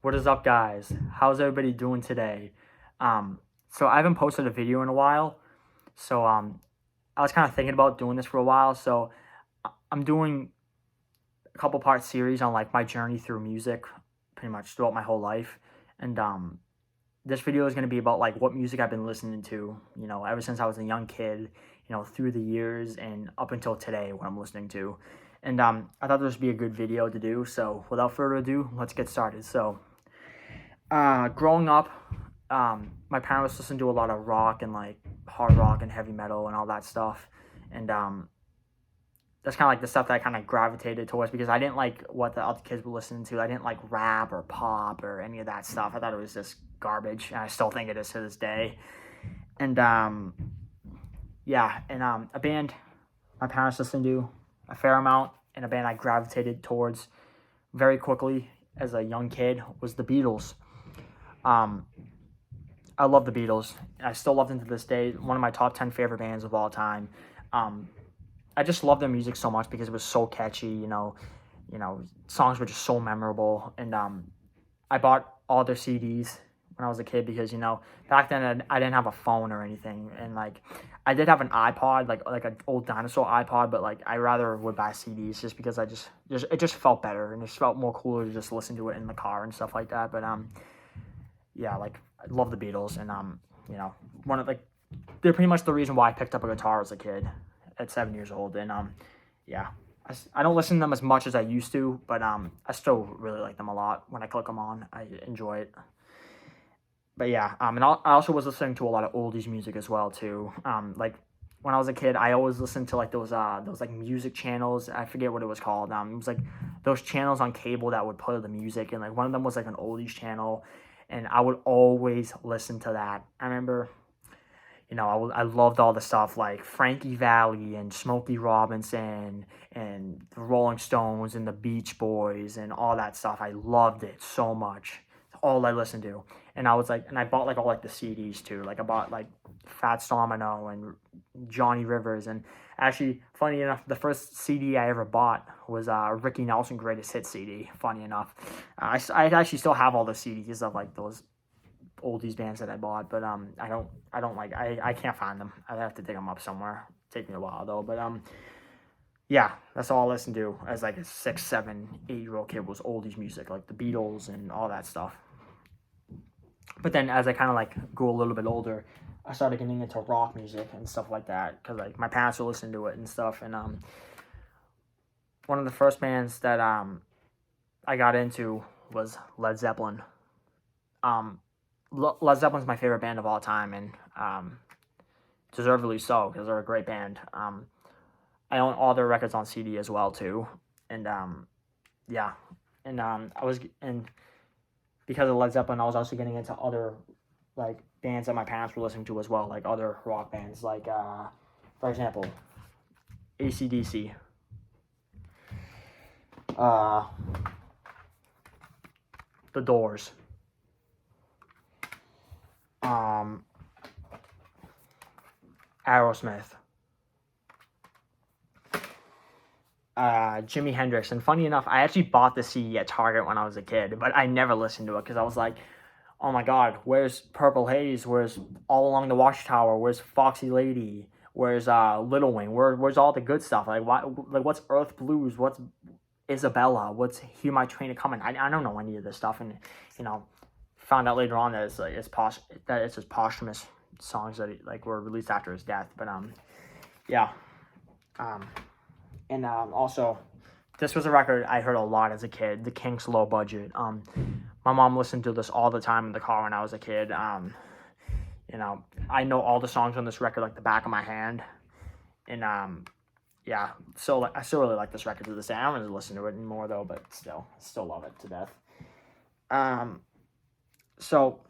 What is up, guys? How's everybody doing today? So I haven't posted a video in a while. So I was kind of thinking about doing this for a while. So I'm doing a couple part series on like my journey through music, pretty much throughout my whole life. And this video is gonna be about like what music I've been listening to, ever since I was a young kid, through the years and up until today, what I'm listening to. And I thought this would be a good video to do. So without further ado, let's get started. So growing up, my parents listened to a lot of rock and like hard rock and heavy metal and all that stuff, and that's kind of like the stuff that I kind of gravitated towards because I didn't like what the other kids were listening to. I didn't like rap or pop or any of that stuff. I thought it was just garbage, and I still think it is to this day. And yeah, and a band my parents listened to a fair amount, and a band I gravitated towards very quickly as a young kid was the Beatles. Um, I love the Beatles. I still love them to this day. One of my top 10 favorite bands of all time. Um, I just love their music so much because it was so catchy. Songs were just so memorable. And I bought all their CDs when I was a kid because back then I didn't have a phone or anything, and like I did have an iPod, like an old dinosaur iPod, but like I rather would buy CDs just because it just felt better and it just felt more cooler to just listen to it in the car and stuff like that. But yeah, like I love the Beatles, and one of they're pretty much the reason why I picked up a guitar as a kid at 7 years old. And yeah, I don't listen to them as much as I used to, but I still really like them a lot. When I click them on, I enjoy it. But yeah, and I also was listening to a lot of oldies music as well too. Like when I was a kid, I always listened to like those like music channels. I forget what it was called. It was like those channels on cable that would play the music, and like one of them was like an oldies channel, and I would always listen to that. I remember, I loved all the stuff like Frankie Valli and Smokey Robinson and the Rolling Stones and the Beach Boys and all that stuff. I loved it so much. It's all I listened to. And I was like, and I bought like all like the CDs too. Like I bought like Fats Domino and Johnny Rivers. And actually, funny enough, the first CD I ever bought was Ricky Nelson Greatest Hits CD. Funny enough, I actually still have all the CDs of like those oldies bands that I bought, but I can't find them. I have to dig them up somewhere. Take me a while though, but yeah, that's all I listened to as like a 6, 7, 8-year-old kid was oldies music, like the Beatles and all that stuff. But then as I kind of like grew a little bit older, I started getting into rock music and stuff like that because like my parents were listening to it and stuff. And one of the first bands that I got into was Led Zeppelin. Led Zeppelin's my favorite band of all time, and deservedly so because they're a great band. I own all their records on CD as well too, and yeah, and because of Led Zeppelin, I was also getting into other like bands that my parents were listening to as well, like other rock bands, like for example, AC/DC, The Doors, Aerosmith, Jimi Hendrix. And funny enough, I actually bought the CD at Target when I was a kid, but I never listened to it because I was like, oh my god, where's Purple Haze? Where's All Along the Watchtower? Where's Foxy Lady? Where's Little Wing? Where's all the good stuff? Like what's Earth Blues? What's Isabella? What's Hear My Train a Comin'? I don't know any of this stuff, and found out later on that it's just posthumous songs that like were released after his death. But yeah, and also this was a record I heard a lot as a kid, The Kinks' Low Budget. My mom listened to this all the time in the car when I was a kid. I know all the songs on this record like the back of my hand, and yeah, so like I still really like this record to this day. I don't really listen to it anymore though, but still love it to death. So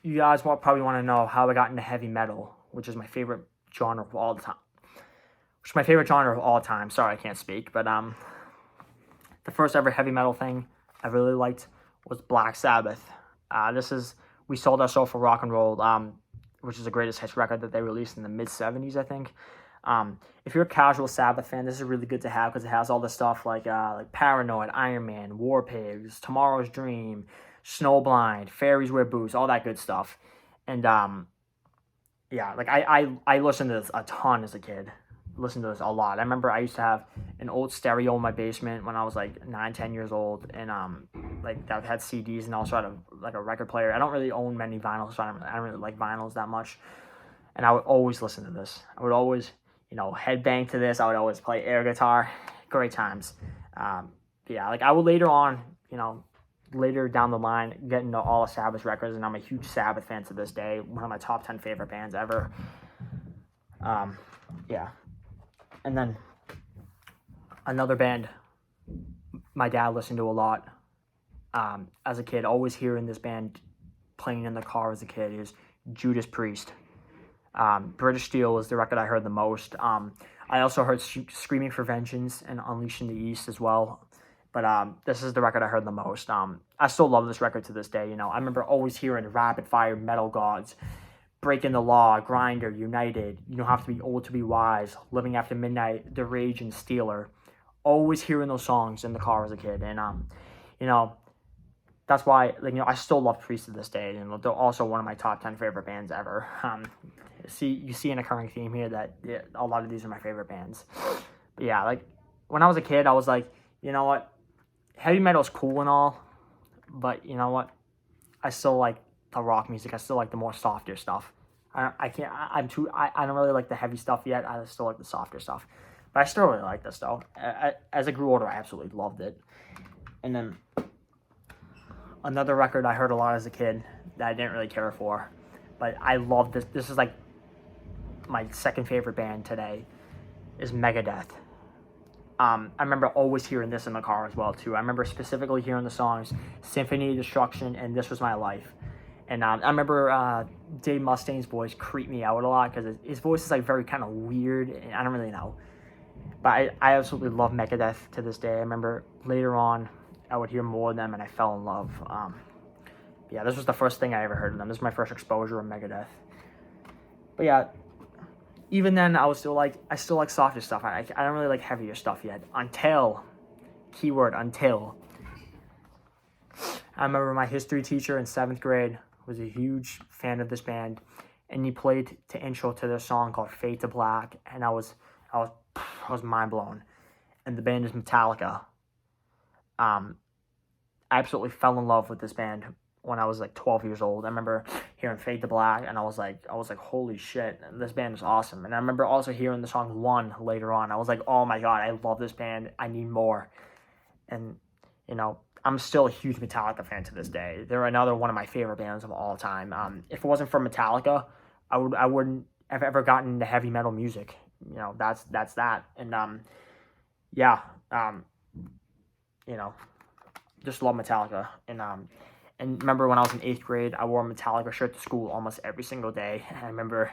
you guys probably want to know how I got into heavy metal, which is my favorite genre of all time. Sorry, I can't speak, but the first ever heavy metal thing I really liked was Black Sabbath. We sold our soul for rock and roll, which is the greatest hits record that they released in the mid-70s, I think. If you're a casual Sabbath fan, this is really good to have because it has all the stuff like Paranoid, Iron Man, War Pigs, Tomorrow's Dream, Snowblind, Fairies Wear Boots, all that good stuff. And yeah, like I listened to this a ton as a kid. Listened to this a lot. I remember I used to have an old stereo in my basement when I was like 9, 10 years old, and like that had CDs and also had a record player. I don't really own many vinyls, so I don't really like vinyls that much. And I would always listen to this. I would always, headbang to this. I would always play air guitar. Great times. Yeah, like I would later on, later down the line, get into all of Sabbath records, and I'm a huge Sabbath fan to this day. One of my top 10 favorite bands ever. Yeah. And then another band my dad listened to a lot as a kid, always hearing this band playing in the car as a kid, is Judas Priest. British Steel is the record I heard the most. I also heard Screaming for Vengeance and Unleashing the East as well. But this is the record I heard the most. I still love this record to this day. I remember always hearing Rapid Fire, Metal Gods, Breaking the Law, Grinder, United, You Don't Have to Be Old to Be Wise, Living After Midnight, The Rage, and Steeler. Always hearing those songs in the car as a kid. And, that's why, I still love Priest to this day. And they're also one of my top 10 favorite bands ever. You see an occurring theme here that a lot of these are my favorite bands. But yeah, like, when I was a kid, I was like, you know what? Heavy metal's cool and all, but you know what? I still like the rock music. I still like the more softer stuff. I don't really like the heavy stuff yet. I still like the softer stuff. But I still really like this, though. As I grew older, I absolutely loved it. And then another record I heard a lot as a kid that I didn't really care for, but I love this. This is like my second favorite band today, is Megadeth. I remember always hearing this in the car as well, too. I remember specifically hearing the songs Symphony of Destruction and This Was My Life. And I remember Dave Mustaine's voice creeped me out a lot because his voice is like very kind of weird, and I don't really know. But I absolutely love Megadeth to this day. I remember later on I would hear more of them and I fell in love. Yeah, this was the first thing I ever heard of them. This was my first exposure of Megadeth. But yeah, even then I still like softer stuff. I don't really like heavier stuff yet. Until, keyword until. I remember my history teacher in 7th grade was a huge fan of this band, and he played the intro to their song called Fade to Black, and I was mind blown. And the band is Metallica. I absolutely fell in love with this band when I was like 12 years old. I remember hearing Fade to Black, and I was like, holy shit, this band is awesome. And I remember also hearing the song One later on. I was like, oh my god, I love this band. I need more. And I'm still a huge Metallica fan to this day. They're another one of my favorite bands of all time. If it wasn't for Metallica, I wouldn't have ever gotten into heavy metal music. That's that. And yeah, just love Metallica. And remember when I was in 8th grade, I wore a Metallica shirt to school almost every single day. I remember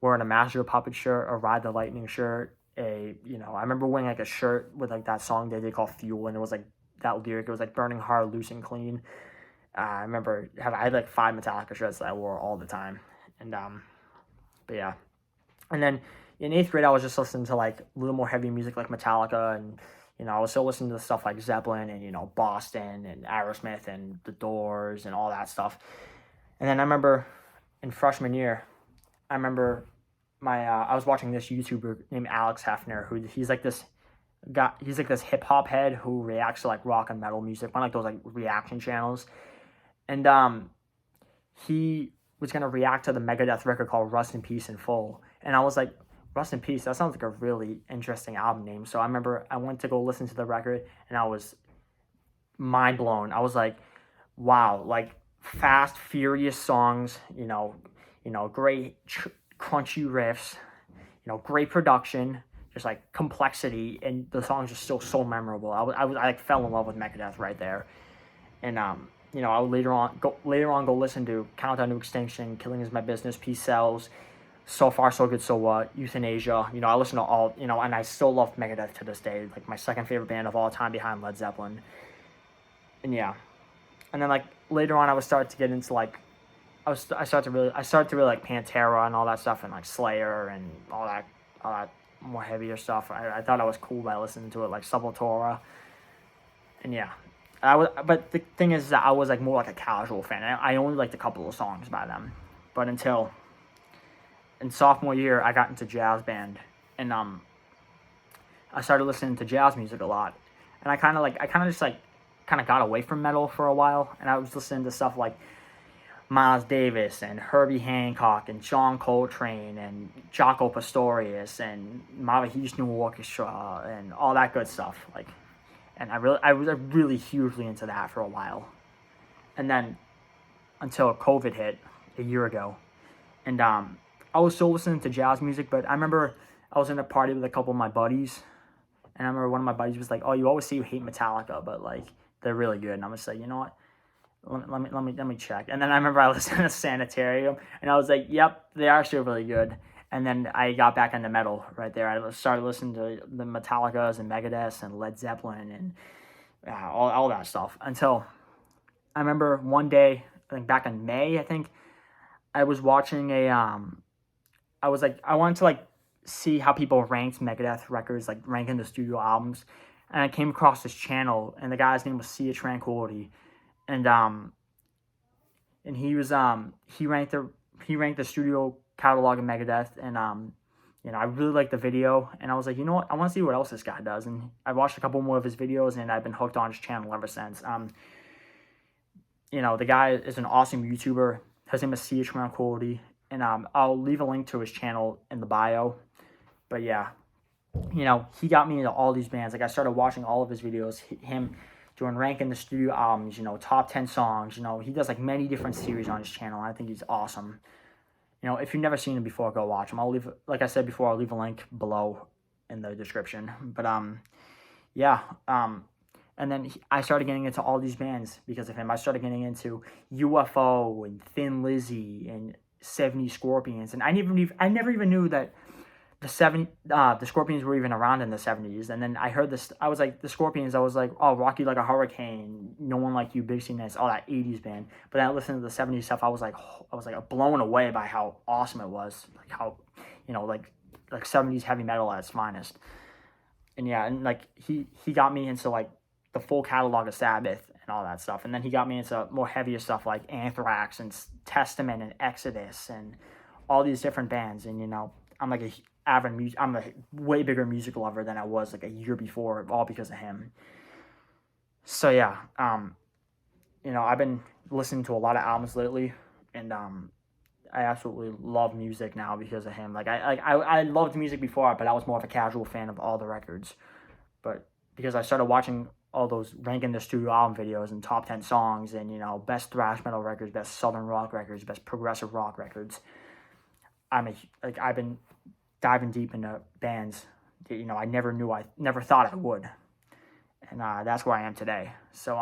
wearing a Master of Puppets shirt, a Ride the Lightning shirt. I remember wearing like a shirt with like that song they call Fuel, and it was like that lyric. It was like burning hard, loose and clean. I remember I had like 5 Metallica shirts that I wore all the time. And but yeah. And then in 8th grade, I was just listening to like a little more heavy music like Metallica, and I was still listening to stuff like Zeppelin and Boston and Aerosmith and The Doors and all that stuff. And then I remember in freshman year, I remember I was watching this YouTuber named Alex Hefner, who he's like this hip hop head who reacts to like rock and metal music, one of like those like reaction channels. And he was gonna react to the Megadeth record called Rust in Peace in Full. And I was like, Rust in Peace, that sounds like a really interesting album name. So I remember I went to go listen to the record and I was mind blown. I was like, wow, like fast, furious songs, great crunchy riffs, great production, just like complexity, and the songs are still so memorable. I like fell in love with Megadeth right there. And I would later on go listen to Countdown to Extinction, Killing Is My Business, Peace Sells, So Far So Good So What, Euthanasia. I listen to all, and I still love Megadeth to this day. Like my second favorite band of all time behind Led Zeppelin. And yeah. And then like later on I would start to get into like I started to really like Pantera and all that stuff, and like Slayer and all that more heavier stuff. I thought I was cool by listening to it, like Sepultura, and yeah. But the thing is that I was like more like a casual fan. I only liked a couple of songs by them, but until in sophomore year, I got into jazz band, and I started listening to jazz music a lot, and I kind of just like kind of got away from metal for a while, and I was listening to stuff like Miles Davis and Herbie Hancock and John Coltrane and Jaco Pastorius and Mahavishnu Orchestra and all that good stuff. Like, and I was really hugely into that for a while, and then until COVID hit a year ago, and I was still listening to jazz music, but I remember I was in a party with a couple of my buddies, and I remember one of my buddies was like, "Oh, you always say you hate Metallica, but like they're really good." And I'm just like, you know what? Let me check. And then I remember I listened to Sanitarium, and I was like, "Yep, they are still really good." And then I got back into metal right there. I started listening to the Metallicas and Megadeth and Led Zeppelin and all that stuff until I remember one day, I think back in May, I think I was watching I was like, I wanted to like see how people ranked Megadeth records, like ranking the studio albums, and I came across this channel, and the guy's name was Sea of Tranquility, and he ranked the studio catalog of Megadeth, and I really liked the video, and I was like, you know what, I want to see what else this guy does, and I watched a couple more of his videos, and I've been hooked on his channel ever since. The guy is an awesome YouTuber. His name is Sea of Tranquility, and I'll leave a link to his channel in the bio. But yeah, he got me into all these bands. Like, I started watching all of his videos, him doing ranking the studio albums, top 10 songs. He does like many different series on his channel, and I think he's awesome. If you've never seen him before, go watch him. Like I said before, I'll leave a link below in the description. But yeah, and then I started getting into all these bands because of him. I started getting into UFO and Thin Lizzy and 70 Scorpions, and I never even knew that the Scorpions were even around in the 70s. And then I heard this, I was like, the Scorpions, I was like, oh, Rock You Like a Hurricane, No One Like You, Big Ness, all that 80s band. But then I listened to the 70s stuff, I was like blown away by how awesome it was, like how, like 70s heavy metal at its finest. And yeah, and like he got me into like the full catalog of Sabbath and all that stuff. And then he got me into more heavier stuff like Anthrax and Testament and Exodus and all these different bands. And I'm like I'm a way bigger music lover than I was like a year before, all because of him. So yeah, I've been listening to a lot of albums lately, and I absolutely love music now because of him. Like I loved music before, but I was more of a casual fan of all the records. But because I started watching all those ranking the studio album videos and top 10 songs and best thrash metal records, best southern rock records, best progressive rock records, I've been diving deep into bands that I never thought I would, and that's where I am today. So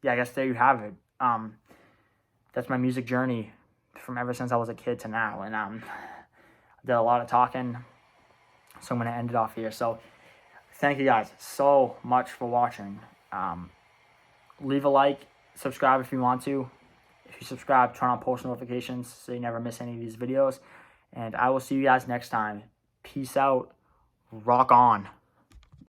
yeah, I guess there you have it. That's my music journey from ever since I was a kid to now, and I did a lot of talking, so I'm gonna end it off here. So thank you guys so much for watching. Leave a like, subscribe if you want to. If you subscribe, turn on post notifications so you never miss any of these videos. And I will see you guys next time. Peace out. Rock on.